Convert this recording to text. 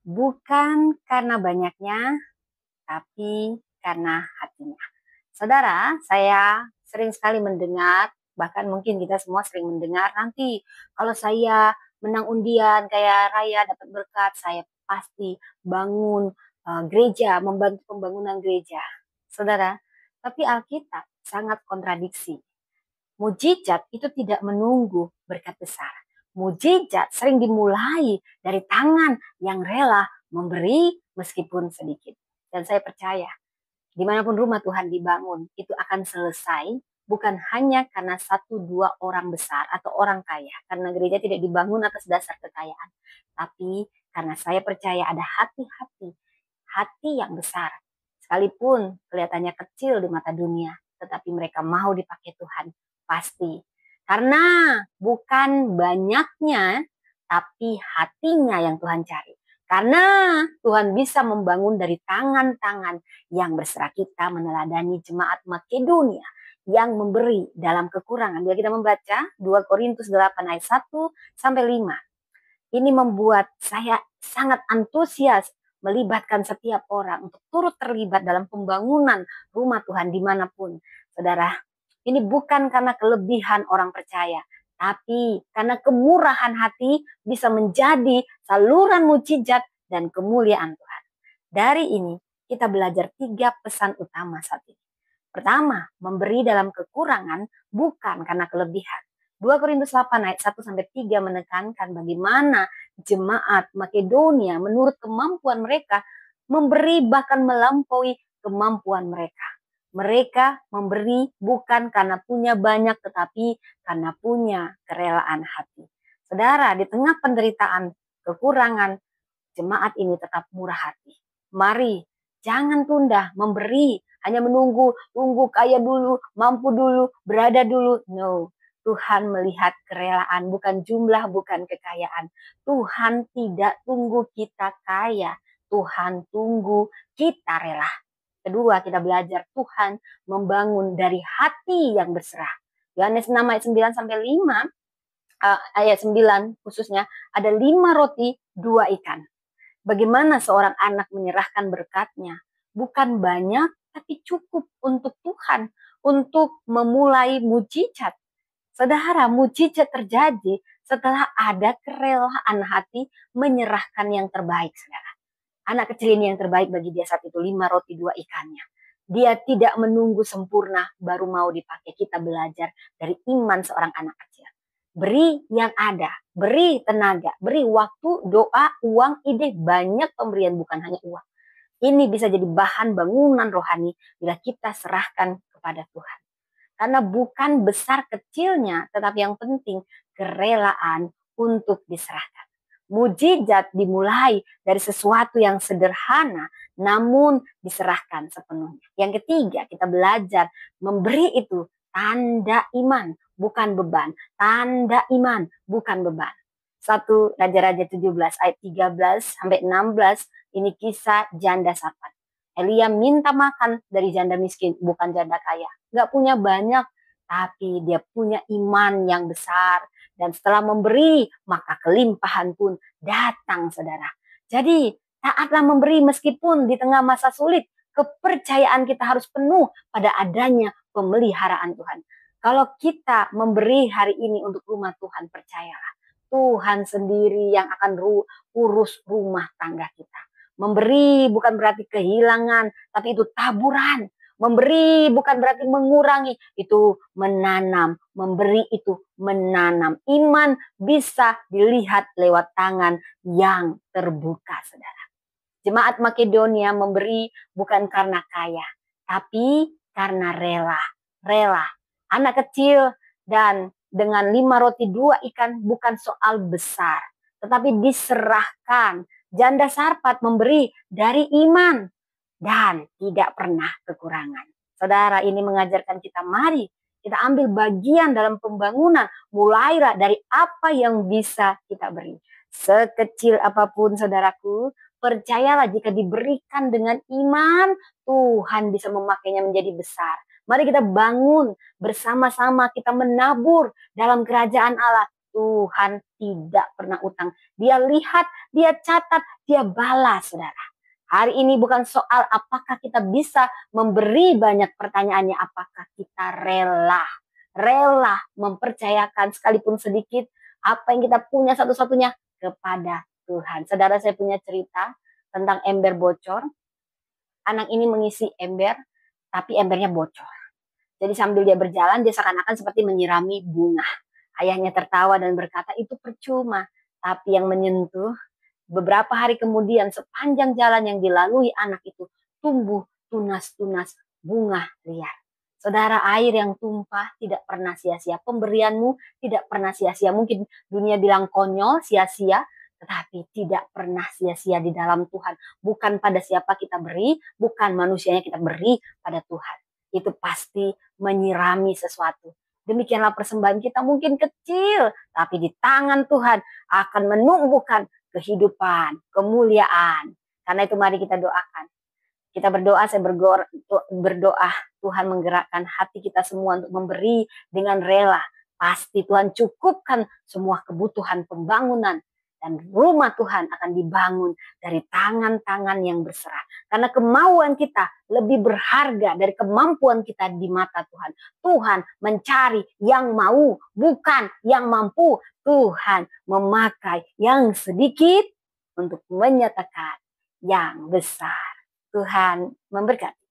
Bukan karena banyaknya, tapi karena hatinya. Saudara, saya sering sekali mendengar, bahkan mungkin kita semua sering mendengar, nanti kalau saya menang undian kayak raya dapat berkat, saya pasti bangun gereja, membantu pembangunan gereja. Saudara, tapi Alkitab sangat kontradiksi. Mujizat itu tidak menunggu berkat besar. Mujizat sering dimulai dari tangan yang rela memberi meskipun sedikit. Dan saya percaya, dimanapun rumah Tuhan dibangun, itu akan selesai bukan hanya karena satu dua orang besar atau orang kaya. Karena gereja tidak dibangun atas dasar kekayaan. Tapi karena saya percaya ada hati-hati, hati yang besar. Sekalipun kelihatannya kecil di mata dunia, tetapi mereka mau dipakai Tuhan. Pasti. Karena bukan banyaknya, tapi hatinya yang Tuhan cari. Karena Tuhan bisa membangun dari tangan-tangan yang berserah. Kita meneladani jemaat Makedonia yang memberi dalam kekurangan. Bila kita membaca 2 Korintus 8 ayat 1 sampai 5. Ini membuat saya sangat antusias melibatkan setiap orang untuk turut terlibat dalam pembangunan rumah Tuhan dimanapun. Saudara, ini bukan karena kelebihan orang percaya, tapi karena kemurahan hati bisa menjadi saluran mujizat dan kemuliaan Tuhan. Dari ini kita belajar 3 pesan utama saat ini. Pertama, memberi dalam kekurangan bukan karena kelebihan. 2 Korintus 8 ayat 1 sampai 3 menekankan bagaimana jemaat Makedonia menurut kemampuan mereka memberi bahkan melampaui kemampuan mereka. Mereka memberi bukan karena punya banyak tetapi karena punya kerelaan hati. Saudara, di tengah penderitaan, kekurangan, jemaat ini tetap murah hati. Mari, jangan tunda memberi, hanya tunggu kaya dulu, mampu dulu, berada dulu. No, Tuhan melihat kerelaan, bukan jumlah, bukan kekayaan. Tuhan tidak tunggu kita kaya, Tuhan tunggu kita rela. Kedua, kita belajar Tuhan membangun dari hati yang berserah. Yohanes 6 ayat 9 sampai 5, ayat 9 khususnya, ada 5 roti, 2 ikan. Bagaimana seorang anak menyerahkan berkatnya? Bukan banyak, tapi cukup untuk Tuhan, untuk memulai mujizat. Saudara, mujizat terjadi setelah ada kerelaan hati menyerahkan yang terbaik, saudara. Anak kecil ini yang terbaik bagi dia saat itu 5 roti 2 ikannya. Dia tidak menunggu sempurna baru mau dipakai. Kita belajar dari iman seorang anak kecil. Beri yang ada, beri tenaga, beri waktu, doa, uang, ide, banyak pemberian bukan hanya uang. Ini bisa jadi bahan bangunan rohani bila kita serahkan kepada Tuhan. Karena bukan besar kecilnya, tetapi yang penting kerelaan untuk diserahkan. Mujizat dimulai dari sesuatu yang sederhana, namun diserahkan sepenuhnya. Yang ketiga, kita belajar memberi itu tanda iman, bukan beban. Tanda iman, bukan beban. 1 Raja-Raja 17 ayat 13 sampai 16, ini kisah janda Sarfat. Elia minta makan dari janda miskin, bukan janda kaya. Gak punya banyak, tapi dia punya iman yang besar. Dan setelah memberi, maka kelimpahan pun datang, saudara. Jadi, taatlah memberi meskipun di tengah masa sulit. Kepercayaan kita harus penuh pada adanya pemeliharaan Tuhan. Kalau kita memberi hari ini untuk rumah Tuhan, percayalah. Tuhan sendiri yang akan urus rumah tangga kita. Memberi bukan berarti kehilangan, tapi itu taburan. Memberi bukan berarti mengurangi, itu menanam. Memberi itu menanam. Iman bisa dilihat lewat tangan yang terbuka, saudara. Jemaat Makedonia memberi bukan karena kaya, tapi karena rela. Rela. Anak kecil dan dengan 5 roti 2 ikan bukan soal besar, tetapi diserahkan. Janda Sarfat memberi dari iman dan tidak pernah kekurangan. Saudara, ini mengajarkan kita, mari kita ambil bagian dalam pembangunan. Mulailah dari apa yang bisa kita beri. Sekecil apapun, saudaraku, percayalah jika diberikan dengan iman, Tuhan bisa memakainya menjadi besar. Mari kita bangun bersama-sama, kita menabur dalam kerajaan Allah. Tuhan tidak pernah utang. Dia lihat, dia catat, dia balas, saudara. Hari ini bukan soal apakah kita bisa memberi banyak pertanyaannya, apakah kita rela mempercayakan sekalipun sedikit apa yang kita punya satu-satunya kepada Tuhan. Saudara, saya punya cerita tentang ember bocor. Anak ini mengisi ember, tapi embernya bocor. Jadi sambil dia berjalan, dia seakan-akan seperti menyirami bunga. Ayahnya tertawa dan berkata, itu percuma. Tapi yang menyentuh, beberapa hari kemudian sepanjang jalan yang dilalui anak itu, tumbuh tunas-tunas bunga liar. Saudara, air yang tumpah tidak pernah sia-sia. Pemberianmu tidak pernah sia-sia. Mungkin dunia bilang konyol, sia-sia, tetapi tidak pernah sia-sia di dalam Tuhan. Bukan pada siapa kita beri, bukan manusianya kita beri, pada Tuhan. Itu pasti menyirami sesuatu. Demikianlah persembahan kita mungkin kecil, tapi di tangan Tuhan akan menumbuhkan kehidupan, kemuliaan. Karena itu mari kita doakan. Kita berdoa, saya berdoa Tuhan menggerakkan hati kita semua untuk memberi dengan rela. Pasti Tuhan cukupkan semua kebutuhan pembangunan. Dan rumah Tuhan akan dibangun dari tangan-tangan yang berserah. Karena kemauan kita lebih berharga dari kemampuan kita di mata Tuhan. Tuhan mencari yang mau, bukan yang mampu. Tuhan memakai yang sedikit untuk menyatakan yang besar. Tuhan memberkati.